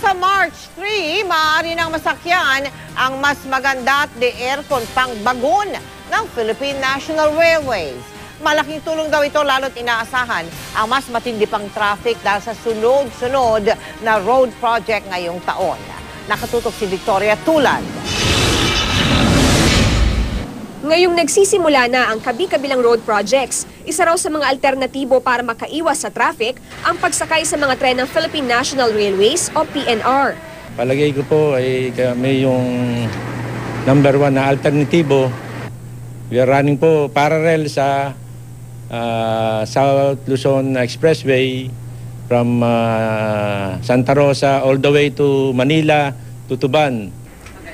sa March 3, maaari nang masakyan ang mas maganda at de-aircon pang bagon ng Philippine National Railways. Malaking tulong daw ito lalo't inaasahan ang mas matindi pang traffic dahil sa sunod-sunod na road project ngayong taon. Nakatutok si Victoria Tulad. Ngayong nagsisimula na ang kabi-kabilang road projects, isa raw sa mga alternatibo para makaiwas sa traffic ang pagsakay sa mga tren ng Philippine National Railways o PNR. Palagay ko po ay kami yung #1 na alternatibo. We are running po parallel sa South Luzon Expressway from Santa Rosa all the way to Manila to Tuban.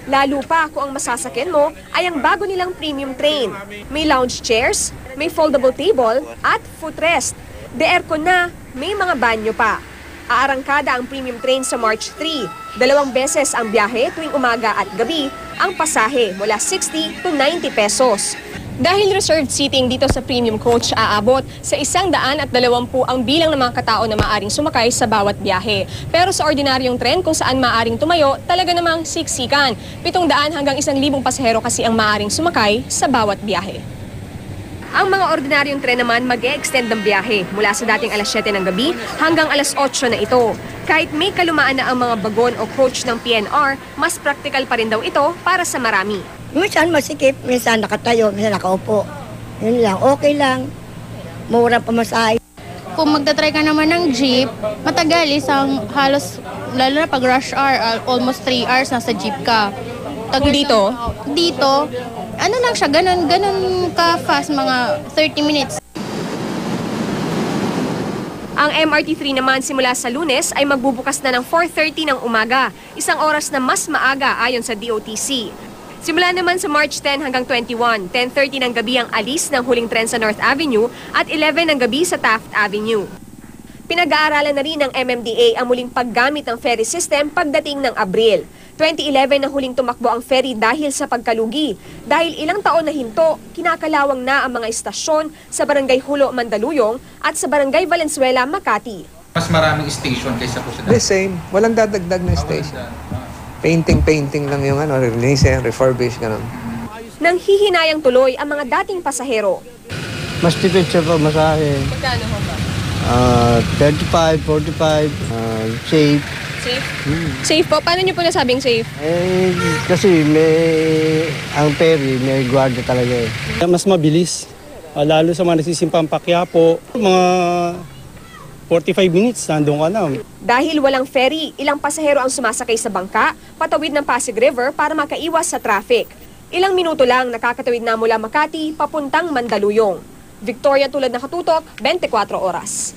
Lalo pa kung ang masasakyan mo ay ang bago nilang premium train. May lounge chairs, may foldable table at footrest. De-aircon na, may mga banyo pa. Aarangkada ang premium train sa March 3. 2 beses ang biyahe tuwing umaga at gabi, ang pasahe mula 60 to 90 pesos. Dahil reserved seating dito sa premium coach, aabot sa 120 ang bilang ng mga katao na maaring sumakay sa bawat biyahe. Pero sa ordinaryong tren kung saan maaring tumayo, talaga namang siksikan. 700 hanggang 1,000 pasahero kasi ang maaring sumakay sa bawat biyahe. Ang mga ordinaryong tren naman mag-e-extend ng biyahe mula sa dating alas 7 ng gabi hanggang alas 8 na ito. Kahit may kalumaan na ang mga bagon o coach ng PNR, mas praktikal pa rin daw ito para sa marami. Minsan masikip, minsan nakatayo, minsan nakaupo. Yun lang, okay lang. Mura pamasahe. Kung magta-try ka naman ng jeep, matagal, isang halos, lalo na pag rush hour, almost 3 hours nasa jeep ka. Dito? Dito, ano lang siya, ganun ka-fast, mga 30 minutes. Ang MRT3 naman simula sa Lunes ay magbubukas na ng 4:30 ng umaga, 1 oras na mas maaga ayon sa DOTC. Simula naman sa March 10 hanggang 21, 10:30 ng gabi ang alis ng huling tren sa North Avenue at 11 ng gabi sa Taft Avenue. Pinag-aaralan na rin ng MMDA ang muling paggamit ng ferry system pagdating ng Abril. 2011 na huling tumakbo ang ferry dahil sa pagkalugi. Dahil ilang taon na hinto, kinakalawang na ang mga istasyon sa Barangay Hulo, Mandaluyong at sa Barangay Valenzuela, Makati. Mas maraming station kaysa po sa The same. Walang dadagdag na station. Painting lang yung release, refurbish, gano'n. Nang hihinayang tuloy ang mga dating pasahero. Mas tipid siya pa masahe. Magkano ho ba? 35, 45, safe. Safe? Safe po? Paano niyo po nasabing safe? Kasi ang ferry, may guardia talaga eh. Mas mabilis, lalo sa mga nagsisimpang Quiapo, mga 45 minutes, nandun ka na. Dahil walang ferry, ilang pasahero ang sumasakay sa bangka, patawid ng Pasig River para makaiwas sa traffic. Ilang minuto lang nakakatawid na mula Makati papuntang Mandaluyong. Victoria Tulad, nakatutok, 24 oras.